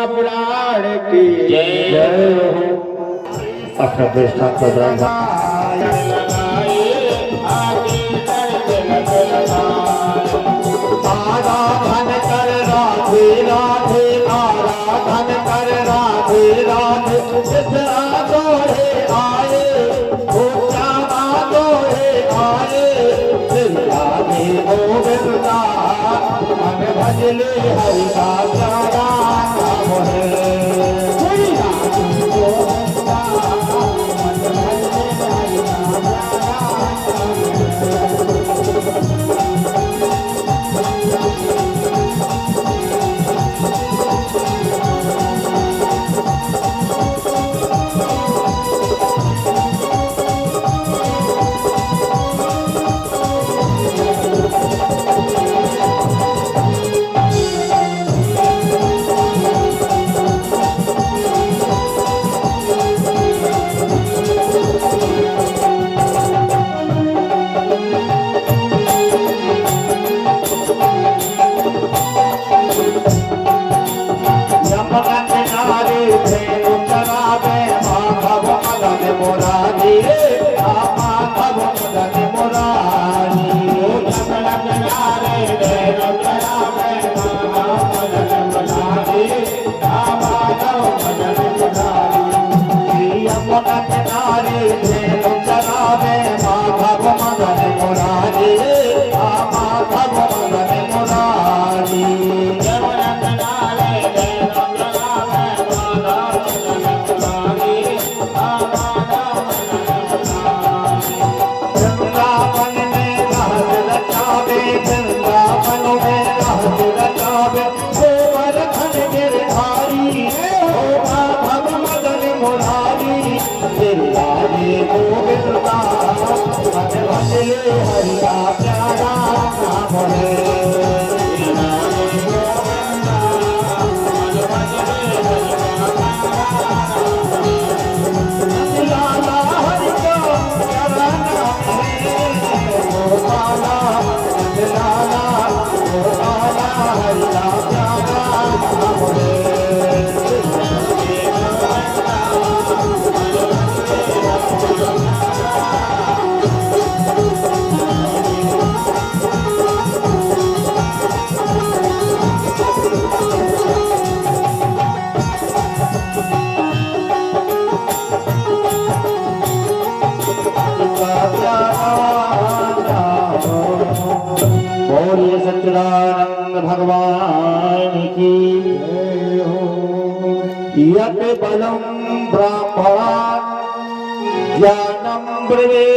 पुराण की जय हो। अपना प्रतिष्ठा प्रदान आराधन कर राधे राधे, आराधन कर राधे राधे, दोहे आए दोहे आए, राधे गोविंदा मन भजले हरि का प्यारा नाम है। यत् बलं ब्रह्मण ज्ञानं ब्रवे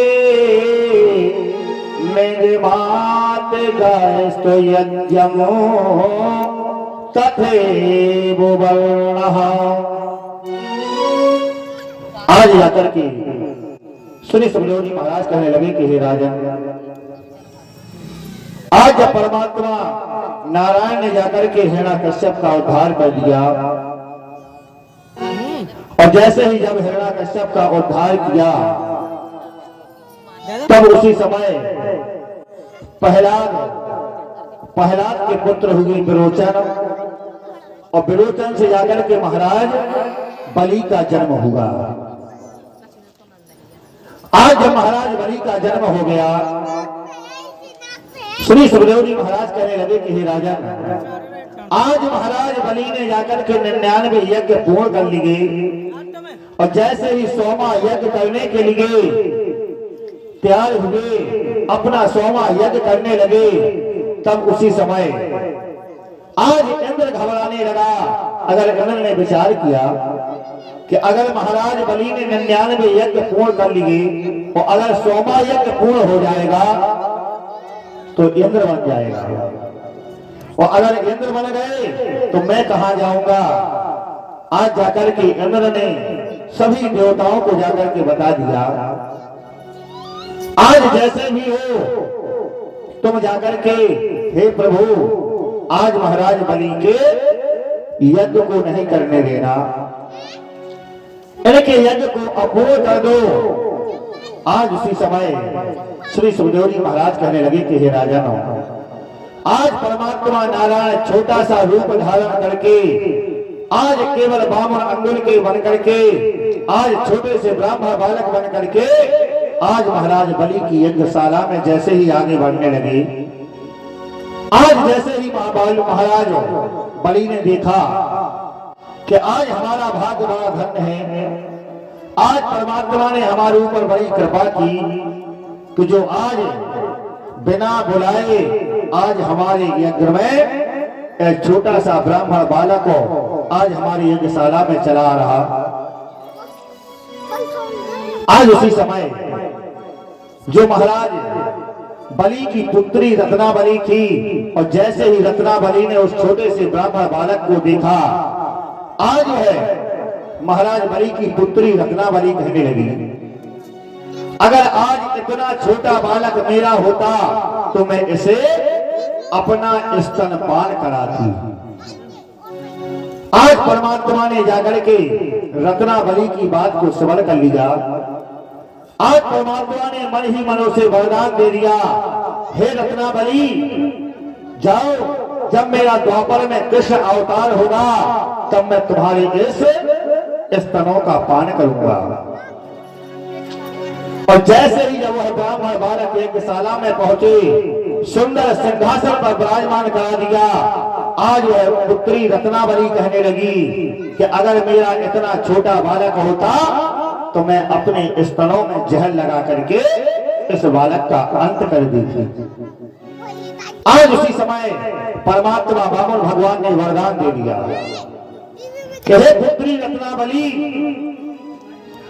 मेघमात गायस्तु यज्ञमो तथैव वर्णः। आज जाकर के सुनी सुखदेव महाराज कहने लगे कि हे राजन, आज जब परमात्मा नारायण ने जाकर के हिरण्यकश्यप का उद्धार कर दिया, और जैसे ही जब हिरण्यकश्यप का उद्धार किया तब उसी समय प्रहलाद के पुत्र हुए विरोचन, और विरोचन से जाकर के महाराज बलि का जन्म हुआ। आज जब महाराज बलि का जन्म हो गया, श्री सुखदेव जी महाराज कहने लगे कि हे राजन, आज महाराज बलि ने जाकर के 99 यज्ञ पूर्ण कर लिए, और जैसे ही 100वां यज्ञ करने के लिए तैयार हुए, अपना 100वां यज्ञ करने लगे, तब उसी समय आज इंद्र घबराने लगा। अगर इंद्र ने विचार किया कि अगर महाराज बलि ने 99 यज्ञ पूर्ण कर लिए और अगर 100वां यज्ञ पूर्ण हो जाएगा तो इंद्र बन जाएगा, और अगर इंद्र बन गए तो मैं कहां जाऊंगा। आज जाकर के इंद्र ने सभी देवताओं को जाकर के बता दिया, आज जैसे भी हो तुम जाकर के हे प्रभु आज महाराज बलि के यज्ञ को नहीं करने देना, इनके यज्ञ को अपूर्ण कर दो। आज उसी समय श्री सुखदेव जी महाराज कहने लगे कि हे राजन, आज परमात्मा नारायण छोटा सा रूप धारण करके, आज केवल 52 अंगुल के बन करके, आज छोटे से ब्राह्मण बालक बन करके आज महाराज बलि की यज्ञशाला में जैसे ही आगे बढ़ने लगे, आज जैसे ही महाराज बलि ने देखा कि आज हमारा भाग्य बड़ा धन्य है, आज परमात्मा ने हमारे ऊपर बड़ी कृपा की कि जो आज बिना बुलाए आज हमारे यज्ञ में एक छोटा सा ब्राह्मण बालक को आज हमारी यज्ञशाला में चला रहा। आज उसी समय जो महाराज बलि की पुत्री रत्नाबली थी, और जैसे ही रत्नाबली ने उस छोटे से ब्राह्मण बालक को देखा, आज है महाराज बलि की पुत्री रत्नाबली कहने लगी, अगर आज इतना छोटा बालक मेरा होता तो मैं इसे अपना स्तनपान कराती। आज परमात्मा ने जाकर के रत्नाबली की बात को श्रवण कर लिया। आज परमात्मा ने मन ही मनों से वरदान दे दिया, हे रत्नाबली जाओ, जब मेरा द्वापर में कृष्ण अवतार होगा तब मैं तुम्हारे इस स्तनों का पान करूंगा। और जैसे ही जब वह ब्राह्मण बालक यज्ञशाला में पहुंचे, सुंदर सिंहासन पर विराजमान करा दिया। आज वह पुत्री रत्नाबली कहने लगी कि अगर मेरा इतना छोटा बालक होता तो मैं अपने स्तनों में जहर लगा करके इस बालक का अंत कर देती। आज उसी समय परमात्मा वामन भगवान ने वरदान दे दिया कि हे पुत्री रत्नाबली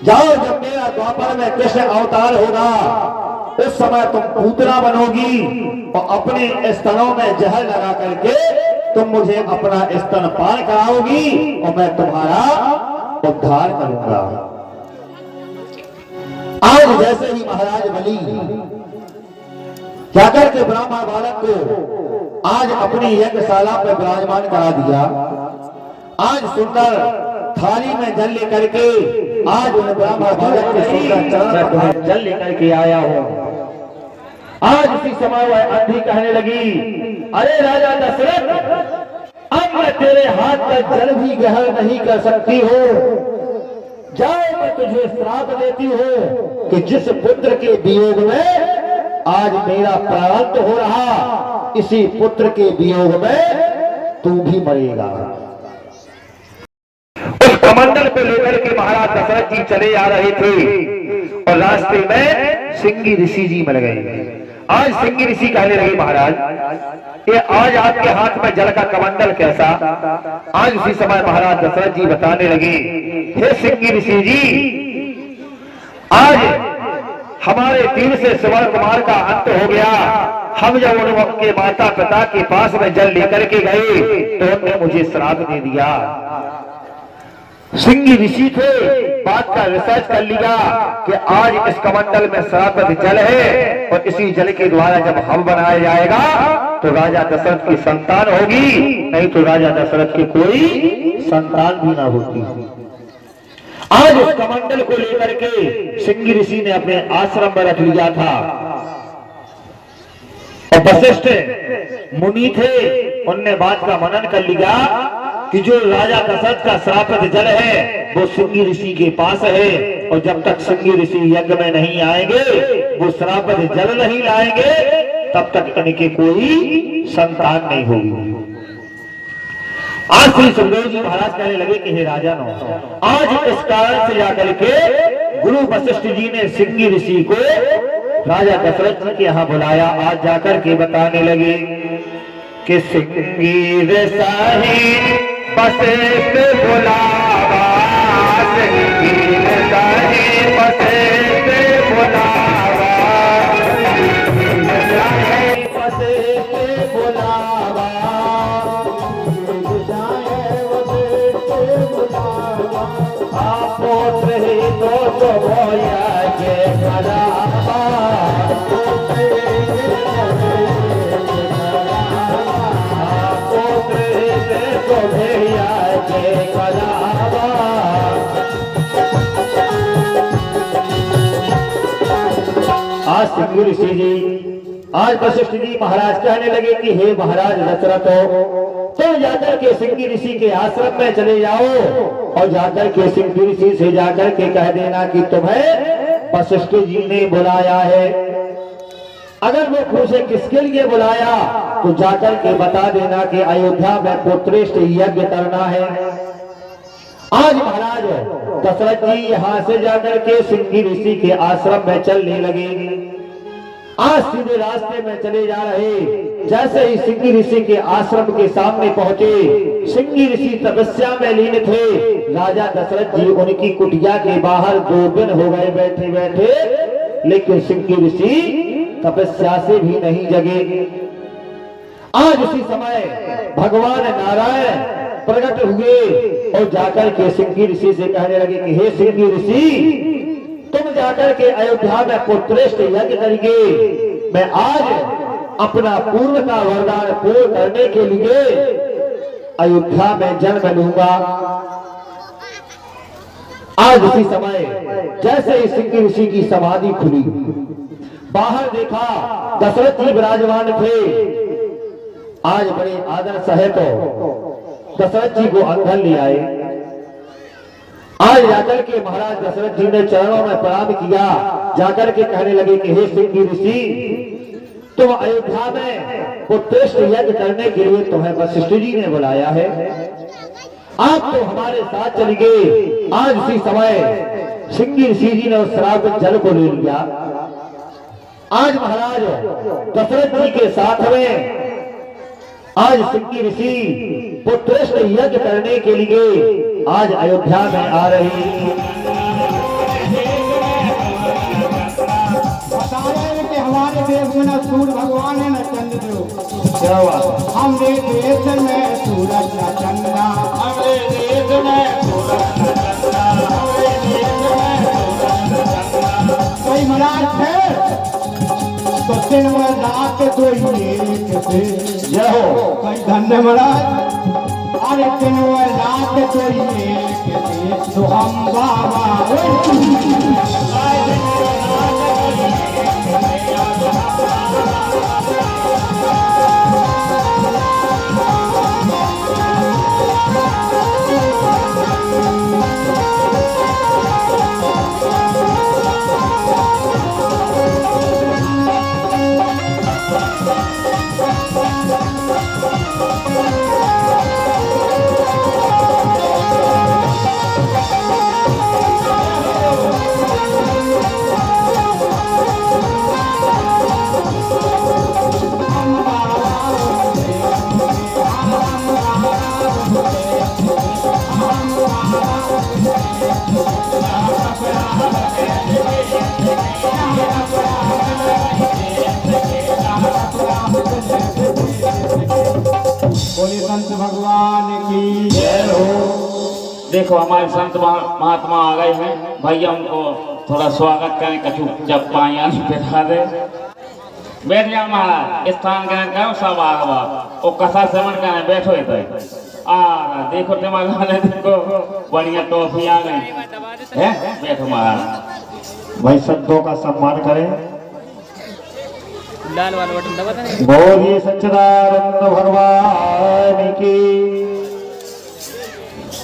जाओ, जब मेरा द्वापर में कृष्ण अवतार होगा उस समय तुम पूतना बनोगी और अपने स्तनों में जहर लगा करके तुम मुझे अपना स्तन पान कराओगी और मैं तुम्हारा उद्धार करूंगा। आज जैसे ही महाराज बलि जाकर के ब्राह्मण बालक को आज अपनी यज्ञशाला पर विराजमान करा दिया। आज सुंदर थाली में जल लेकर के आज उन ब्राह्मण बालक के सुंदर चरण पर जल लेकर के आया हो। आज उसी समय वह अंधी कहने लगी, अरे राजा दशरथ, अब मैं तेरे हाथ का जल भी ग्रहण नहीं कर सकती हो। जाओ, मैं तुझे श्राप देती हूँ कि जिस पुत्र के वियोग में आज मेरा प्रारब्ध हो रहा, इसी पुत्र के वियोग में तू भी मरेगा। उस कमंडल पे लेकर के महाराज दशरथ जी चले आ रहे थे और रास्ते में सिंगी ऋषि जी मिल गए। आज सिंगी ऋषि कहने लगे महाराज ये आज आपके हाथ में जल का कमंडल कैसा। आज उसी समय महाराज दशरथ जी बताने लगे हे सिंगी ऋषि जी आज हमारे तीर से सुवर्ण कुमार का अंत हो गया। हम जब उनके माता पिता के पास में जल लेकर के गए तो उन्होंने मुझे श्राप दे दिया। सिंगी ऋषि थे बात का रिसर्च कर लिया कि आज इस कमंडल में श्रापित जल है और इसी जल के द्वारा जब हव बनाया जाएगा तो राजा दशरथ की संतान होगी, नहीं तो राजा दशरथ की कोई संतान भी ना होती। आज उस कमंडल को लेकर के सिंगी ऋषि ने अपने आश्रम में रख लिया था और वशिष्ठ मुनि थे उनने बात का मनन कर लिया कि जो राजा दशरथ का श्रापित जल है वो सिंगी ऋषि के पास है और जब तक सिंगी ऋषि यज्ञ में नहीं आएंगे वो श्रापित जल नहीं लाएंगे तब तक इनके कोई संतान नहीं होगी। आज श्री सुखदेव जी महाराज कहने लगे कि हे राजन आज इस कारण से जाकर के गुरु वशिष्ठ जी ने सिंगी ऋषि को राजा दशरथ जी के यहाँ बुलाया। आज जाकर के बताने लगे कि सिंगी ऋषि वशिष्ठ बुलावा, सिंगी ऋषि वशिष्ठ बुलावा, वशिष्ठ बुलावा, पुत्र ही तो भैया के करावा, पुत्र ही तो भैया के करावा। आज सिंगी ऋषि जी आज वशिष्ठ जी महाराज कहने लगे कि हे महाराज दशरथ तो जाकर के सिंगी ऋषि के आश्रम में चले जाओ और जाकर के सिंगी ऋषि से जाकर के कह देना कि तुम्हें वशिष्ठ जी ने बुलाया है। अगर वो पूछे किसके लिए बुलाया तो जाकर के बता देना कि अयोध्या में पुत्रेष्ठ यज्ञ करना है। आज महाराज दशरथ जी यहाँ से जाकर के सिंगी ऋषि के आश्रम में चलने लगे। आज सीधे रास्ते में चले जा रहे जैसे ही सिंगी ऋषि के आश्रम के सामने पहुंचे सिंगी ऋषि तपस्या में लीन थे। राजा दशरथ जी उनकी कुटिया के बाहर 2 दिन हो गए बैठे बैठे लेकिन सिंगी ऋषि तपस्या से भी नहीं जगे। आज उसी समय भगवान नारायण प्रकट हुए और जाकर के सिंगी ऋषि से कहने लगे कि हे सिंगी ऋषि तुम जाकर के अयोध्या में पुत्रेष्ठ यज्ञ करेंगे। मैं आज अपना पूर्व का वरदान पूर्ण करने के लिए अयोध्या में जन्म लूंगा। आज उसी समय जैसे ही सिंगी ऋषि की समाधि खुली बाहर देखा दशरथ जी विराजमान थे। आज बड़े आदर सहित दशरथ जी को अंदर ले आए। आज जाकर के महाराज दशरथ जी ने चरणों में प्रणाम किया। जाकर के कहने लगे कि हे सिंगी ऋषि तुम अयोध्या में पुत्रेष्ठ यज्ञ करने के लिए तुम्हें वशिष्ठ जी ने बुलाया है। आप तो हमारे साथ चलिए। आज उसी समय सिंगी ऋषि जी ने उस श्रापित जल को ले लिया। आज महाराज दशरथ जी के साथ में आज सिंगी ऋषि पुत्रेष्ठ यज्ञ करने के लिए आज अयोध्या में आ रही। हमारे देश में न सूर्य भगवान है न चंद्रदेव। हमरे देश में सूरज न चंद्रा, हमरे देश में सूरज न चंद्रा, हमरे देश में सूरज न चंद्रा। कोई महाराज थे तो दिन में रात दो एक थे। जय हो कोई धन्य महाराज अरे दिन में रात दो एक थे तो हम बाबा भगवान की जय हो। देखो हमारे संत महात्मा आ गए हैं, भैया उनको थोड़ा स्वागत करें, कछु जब पाया बैठा दे। बैठ जाओ महाराज, स्थान ग्रहण करो सब आगवा और कथा श्रवण करें, बैठो इधर। देखो तुम्हारा देखो बढ़िया टॉफी आ गई है, बैठो महाराज। भाई संतों का सम्मान करें। लाल वाला बटन दबा देना। बोलिए सच्चिदानंद भगवान की।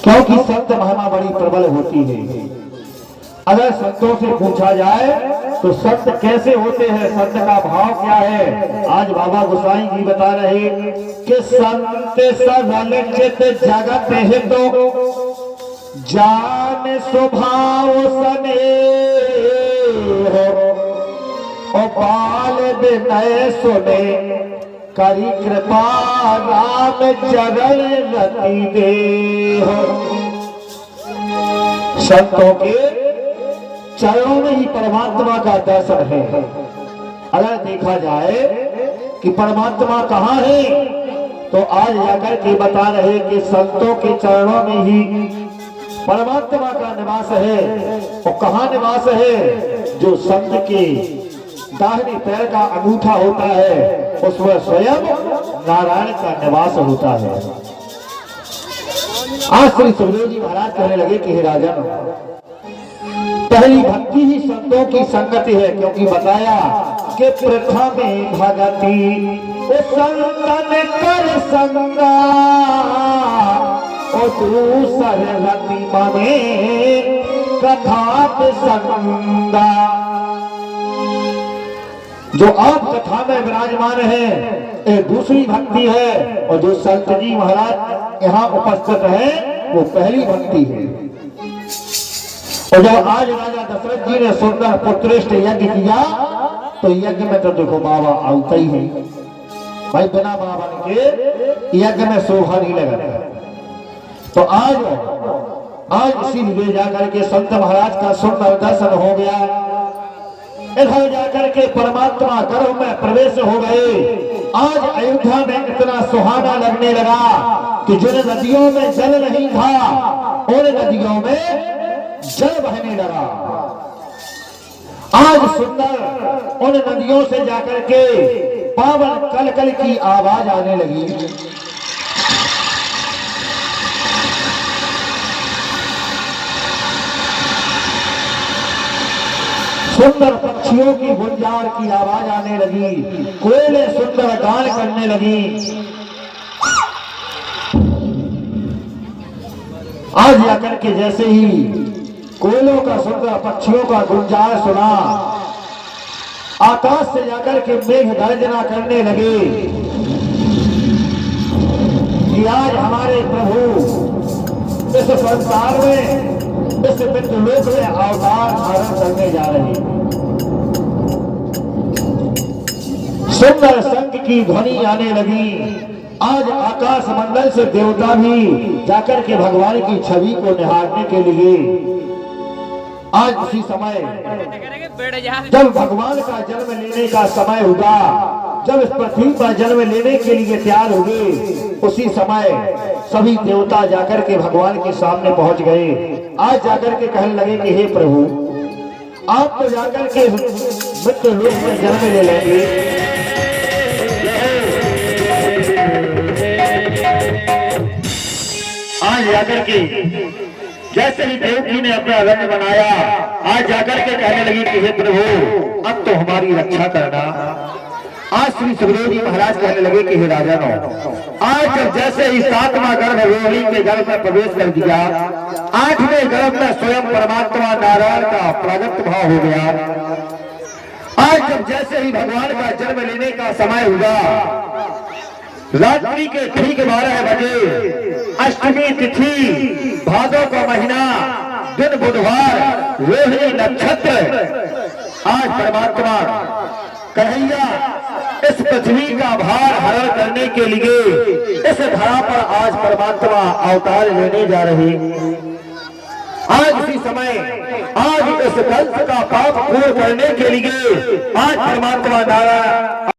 क्योंकि संत महिमा बड़ी प्रबल होती है। अगर संतों से पूछा जाए तो संत कैसे होते हैं, संत का भाव क्या है, आज बाबा गोसाई जी बता रहे कि संत सरल चित जगत हितो जान स्वभाव स्नेह और बाल विनय सुने करी कृपा राम चरण रति देह। संतों के चरणों में ही परमात्मा का दर्शन है। अगर देखा जाए कि परमात्मा कहाँ है तो आज जाकर के बता रहे कि संतों के चरणों में ही परमात्मा का निवास है। और कहाँ निवास है? जो संत के दाहिने पैर का अंगूठा होता है उसमें स्वयं नारायण का निवास होता है। आज श्री सुखदेव जी महाराज कहने लगे कि हे राजन, पहली भक्ति ही संतों की संगति है, क्योंकि बताया कि प्रथम भगति संतन कर संगा और दूसर रति मने कथा संगा। जो आप कथा में विराजमान है एक दूसरी भक्ति है, और जो संत जी महाराज यहाँ उपस्थित है वो पहली भक्ति है। और जब आज राजा दशरथ जी ने सुंदर पुत्रेष्ठ यज्ञ किया तो यज्ञ में तो देखो बाबा आउता ही है भाई, बिना बाबा के यज्ञ में शोभा नहीं लगा। तो आज इसीलिए जाकर के संत महाराज का सुंदर दर्शन हो गया। इधर जाकर के परमात्मा गर्भ में प्रवेश हो गए। आज अयोध्या में इतना सुहाना लगने लगा कि जिन नदियों में जल नहीं था उन नदियों में जल बहने लगा। आज सुंदर उन नदियों से जाकर के पावन कलकल की आवाज आने लगी। सुंदर पक्षियों की गुंजार की आवाज आने लगी, कोयले सुंदर गान करने लगी। आज जाकर के जैसे ही कोयलों का सुंदर पक्षियों का गुंजार सुना, आकाश से जाकर के मेघ गर्जना करने लगे कि आज हमारे प्रभु इस संसार में इस पितृलोक में अवतार धारण करने जा रहे हैं। सुंदर शंख की ध्वनि आने लगी। आज आकाश मंडल से देवता भी जाकर के भगवान की छवि को निहारने के लिए आज उसी समय जब भगवान का जन्म लेने का समय हुआ, जब इस पृथ्वी पर जन्म लेने के लिए तैयार हुए, उसी समय सभी देवता जाकर के भगवान के सामने पहुंच गए। आज जाकर के कहने लगे कि हे प्रभु, आप तो जाकर के मृत्यु लोक में जन्म ले लेंगे, आज जाकर के जैसे ही देवकी ने अपना रंग बनाया, आज जाकर के कहने लगी कि हे प्रभु, अब तो हमारी रक्षा करना। आज श्री सुखदेव जी महाराज कहने लगे कि हे राजानो, आज जब जैसे ही 7वां गर्भ रोहिणी के गर्भ में प्रवेश कर दिया, 8वें गर्भ में स्वयं परमात्मा नारायण का प्रागट भाव हो गया। आज जब जैसे ही भगवान का जन्म लेने का समय हुआ, रात्रि के ठीक 12 बजे अष्टमी तिथि, भादों का महीना, दिन बुधवार, रोहिणी नक्षत्र, आज परमात्मा कन्हैया इस पृथ्वी का भार हरण करने के लिए इस धरा पर आज परमात्मा अवतार लेने जा रहे। आज इसी समय आज इस कंस का पाप पूर्ण करने के लिए आज परमात्मा नारायण